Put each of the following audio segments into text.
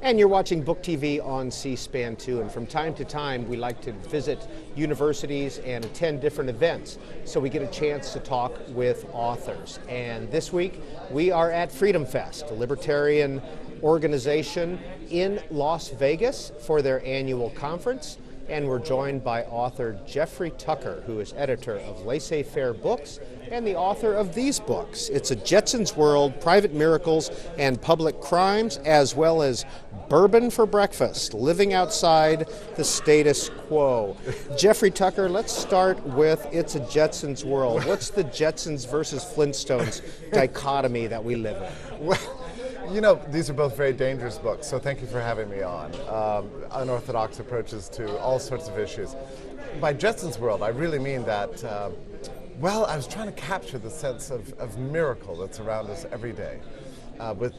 And you're watching Book TV on C-SPAN 2, and from time to time we like to visit universities and attend different events so we get a chance to talk with authors. And this week we are at Freedom Fest, a libertarian organization in Las Vegas for their annual conference. And we're joined by author Jeffrey Tucker, who is editor of Laissez-Faire Books and the author of these books. It's a Jetson's World, Private Miracles, and Public Crimes, as well as Bourbon for Breakfast, Living Outside the Status Quo. Jeffrey Tucker, let's start with It's a Jetson's World. What's the Jetsons versus Flintstones dichotomy that we live in? Well, you know, these are both very dangerous books, so thank you for having me on. Unorthodox approaches to all sorts of issues. By Jetson's World, I really mean that, well, I was trying to capture the sense of miracle that's around us every day.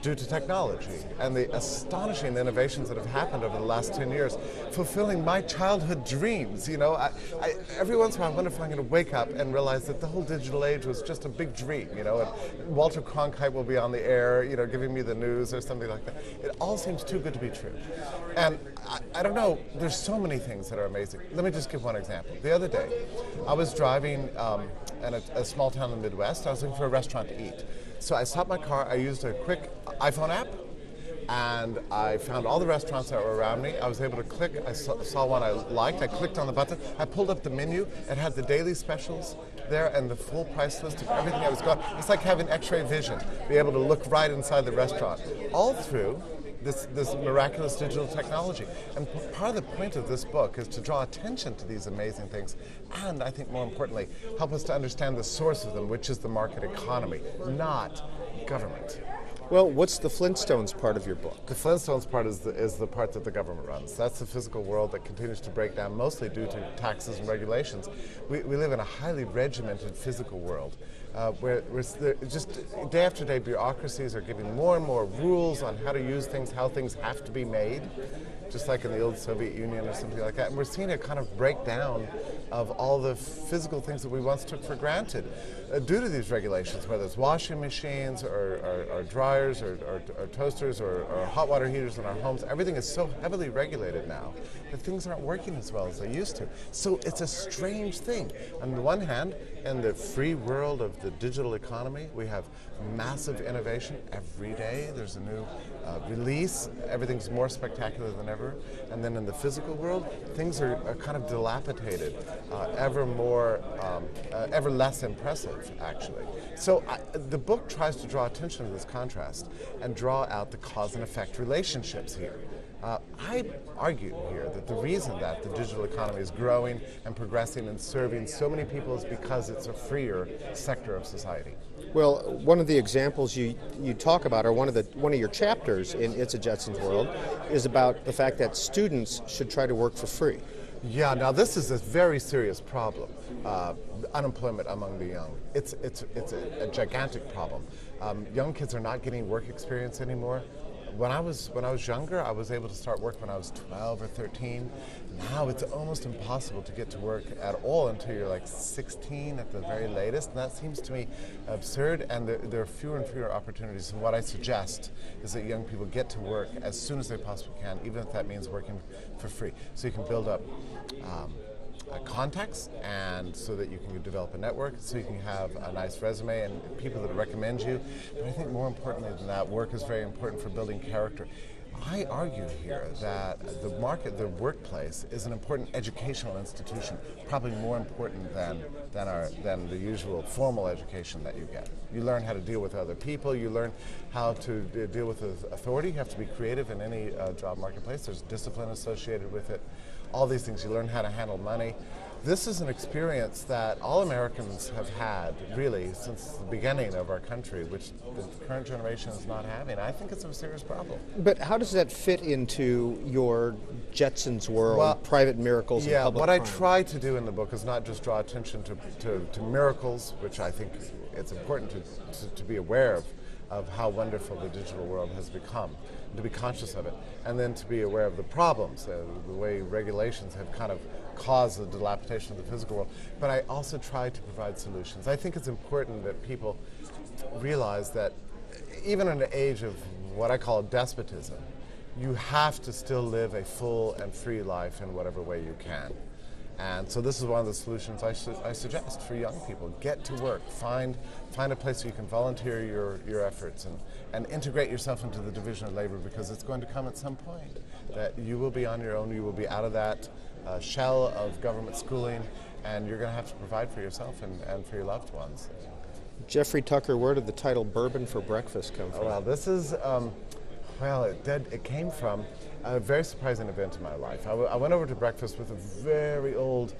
Due to technology and the astonishing innovations that have happened over the last 10 years, fulfilling my childhood dreams. You know, every once in a while I wonder if I'm going to wake up and realize that the whole digital age was just a big dream, you know, and Walter Cronkite will be on the air, you know, giving me the news or something like that. It all seems too good to be true. And I don't know, there's so many things that are amazing. Let me just give one example. The other day, I was driving in a small town in the Midwest. I was looking for a restaurant to eat. So I stopped my car, I used a quick iPhone app, and I found all the restaurants that were around me. I was able to click, I saw one I liked, I clicked on the button, I pulled up the menu, it had the daily specials there and the full price list of everything that was going. It's like having x-ray vision, be able to look right inside the restaurant, all through this miraculous digital technology. And part of the point of this book is to draw attention to these amazing things, and I think more importantly, help us to understand the source of them, which is the market economy, not government. Well, what's the Flintstones part of your book? The Flintstones part is the part that the government runs. That's the physical world that continues to break down, mostly due to taxes and regulations. We live in a highly regimented physical world where just day after day bureaucracies are giving more and more rules on how to use things, how things have to be made, just like in the old Soviet Union or something like that. And we're seeing a kind of breakdown of all the physical things that we once took for granted due to these regulations, whether it's washing machines or dryers or toasters or hot water heaters in our homes. Everything is so heavily regulated now that things aren't working as well as they used to. So it's a strange thing. On the one hand, in the free world of the digital economy, we have massive innovation every day. There's a new release. Everything's more spectacular than ever. And then in the physical world, things are kind of dilapidated, ever less impressive, actually. So the book tries to draw attention to this contrast and draw out the cause and effect relationships here. I argue here that the reason that the digital economy is growing and progressing and serving so many people is because it's a freer sector of society. Well, one of the examples you talk about, or one of your chapters in It's a Jetson's World, is about the fact that students should try to work for free. Yeah, now this is a very serious problem. Unemployment among the young. It's a gigantic problem. Young kids are not getting work experience anymore. When I was younger, I was able to start work when I was 12 or 13. Now it's almost impossible to get to work at all until you're like 16 at the very latest, and that seems to me absurd, and there are fewer and fewer opportunities. And what I suggest is that young people get to work as soon as they possibly can, even if that means working for free. So you can build up contacts, and so that you can develop a network, so you can have a nice resume and people that recommend you. But I think more importantly than that, work is very important for building character. I argue here that the workplace is an important educational institution, probably more important than the usual formal education that you get. You learn how to deal with other people, you learn how to deal with authority, you have to be creative in any job marketplace, there's discipline associated with it. All these things, you learn how to handle money. This is an experience that all Americans have had, really, since the beginning of our country, which the current generation is not having. I think it's a serious problem. But how does that fit into your Jetson's World, Private Miracles, and Public Crime? What I try to do in the book is not just draw attention to miracles, which I think it's important to be aware of how wonderful the digital world has become, to be conscious of it, and then to be aware of the problems, the way regulations have kind of caused the dilapidation of the physical world. But I also try to provide solutions. I think it's important that people realize that even in an age of what I call despotism, you have to still live a full and free life in whatever way you can. And so this is one of the solutions I suggest for young people. Get to work. Find a place where you can volunteer your efforts and integrate yourself into the division of labor, because it's going to come at some point that you will be on your own. You will be out of that shell of government schooling, and you're going to have to provide for yourself and for your loved ones. Jeffrey Tucker, where did the title Bourbon for Breakfast come from? Well, this is, it came from a very surprising event in my life. I went over to breakfast with a very old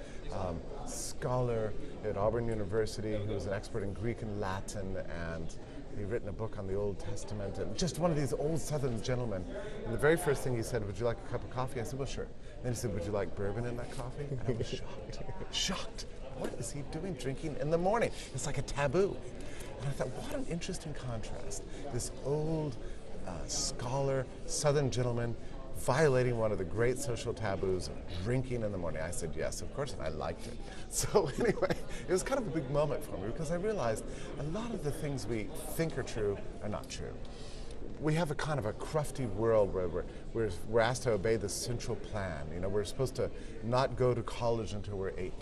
scholar at Auburn University who was an expert in Greek and Latin, and he'd written a book on the Old Testament, and just one of these old Southern gentlemen. And the very first thing he said, "Would you like a cup of coffee?" I said, "Well, sure." Then he said, "Would you like bourbon in that coffee?" And I was shocked. What is he doing drinking in the morning? It's like a taboo. And I thought, what an interesting contrast. This old scholar, Southern gentleman, violating one of the great social taboos of drinking in the morning. I said yes, of course, and I liked it. So anyway, it was kind of a big moment for me, because I realized a lot of the things we think are true are not true. We have a kind of a crufty world where we're asked to obey the central plan. You know, we're supposed to not go to college until we're 18.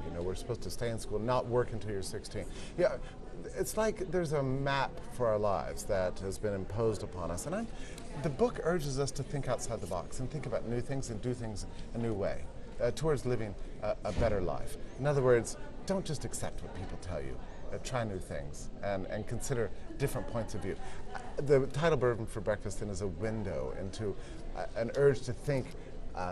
You know, we're supposed to stay in school, not work until you're 16. Yeah, it's like there's a map for our lives that has been imposed upon us. And the book urges us to think outside the box and think about new things and do things a new way towards living a better life. In other words, don't just accept what people tell you. Try new things and consider different points of view. The title Bourbon for Breakfast then is a window into an urge to think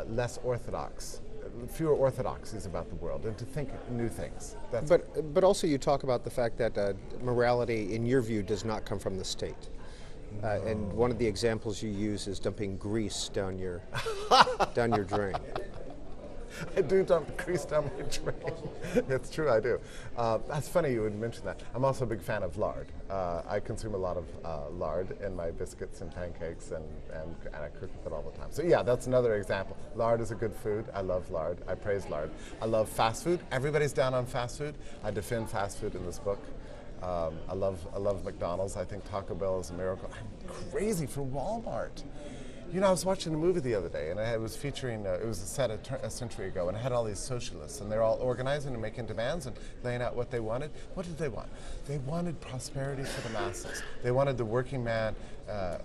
less orthodox, fewer orthodoxies about the world, and to think new things. But also you talk about the fact that morality, in your view, does not come from the state. And one of the examples you use is dumping grease down your drain. I do dump grease down my drain. It's true, I do. That's funny you would mention that. I'm also a big fan of lard. I consume a lot of lard in my biscuits and pancakes, and I cook with it all the time. So yeah, that's another example. Lard is a good food. I love lard. I praise lard. I love fast food. Everybody's down on fast food. I defend fast food in this book. I love McDonald's. I think Taco Bell is a miracle. I'm crazy for Walmart. You know, I was watching a movie the other day, and it was featuring, it was set a century ago, and it had all these socialists, and they're all organizing and making demands and laying out what they wanted. What did they want? They wanted prosperity for the masses. They wanted the working man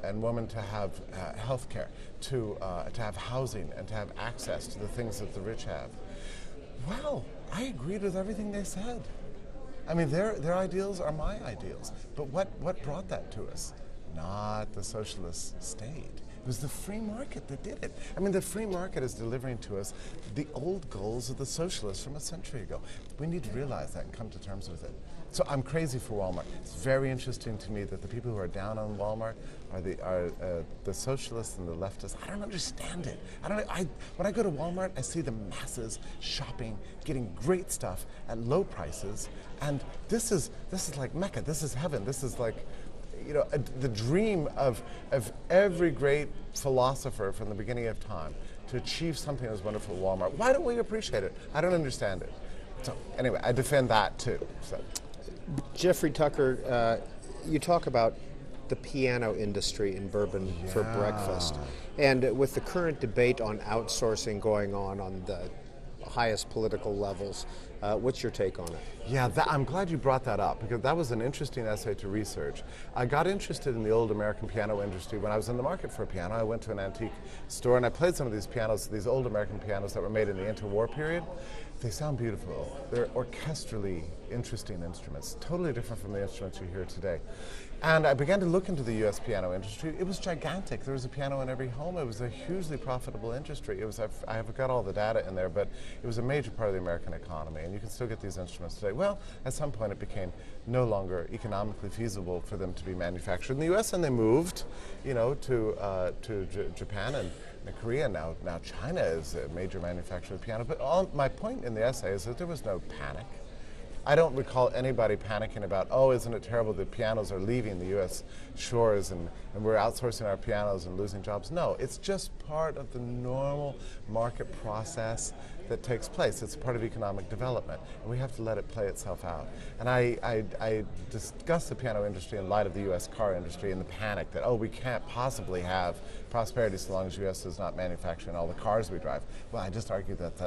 and woman to have health care, to have housing, and to have access to the things that the rich have. Well, I agreed with everything they said. I mean, their ideals are my ideals. But what brought that to us? Not the socialist state. It was the free market that did it. I mean, the free market is delivering to us the old goals of the socialists from a century ago. We need to realize that and come to terms with it. So I'm crazy for Walmart. It's very interesting to me that the people who are down on Walmart are the socialists and the leftists. I don't understand it. When I go to Walmart, I see the masses shopping, getting great stuff at low prices, and this is like Mecca. This is heaven. This is like, you know, the dream of every great philosopher from the beginning of time to achieve something as wonderful as Walmart. Why don't we appreciate it? I don't understand it. So anyway, I defend that too. So. Jeffrey Tucker, you talk about the piano industry in Bourbon for Breakfast. And with the current debate on outsourcing going on the highest political levels, what's your take on it? Yeah, I'm glad you brought that up, because that was an interesting essay to research. I got interested in the old American piano industry when I was in the market for a piano. I went to an antique store and I played some of these pianos, these old American pianos that were made in the interwar period. They sound beautiful. They're orchestrally interesting instruments, totally different from the instruments you hear today. And I began to look into the U.S. piano industry. It was gigantic. There was a piano in every home. It was a hugely profitable industry. I haven't got all the data in there, but it was a major part of the American economy, and you can still get these instruments today. Well, at some point it became no longer economically feasible for them to be manufactured in the U.S., and they moved, you know, to Japan and Korea. Now China is a major manufacturer of piano. But my point in the essay is that there was no panic. I don't recall anybody panicking about, oh, isn't it terrible that pianos are leaving the U.S. shores and we're outsourcing our pianos and losing jobs. No, it's just part of the normal market process that takes place. It's part of economic development, and we have to let it play itself out. And I discuss the piano industry in light of the U.S. car industry and the panic that, oh, we can't possibly have prosperity so long as the U.S. is not manufacturing all the cars we drive. Well, I just argue that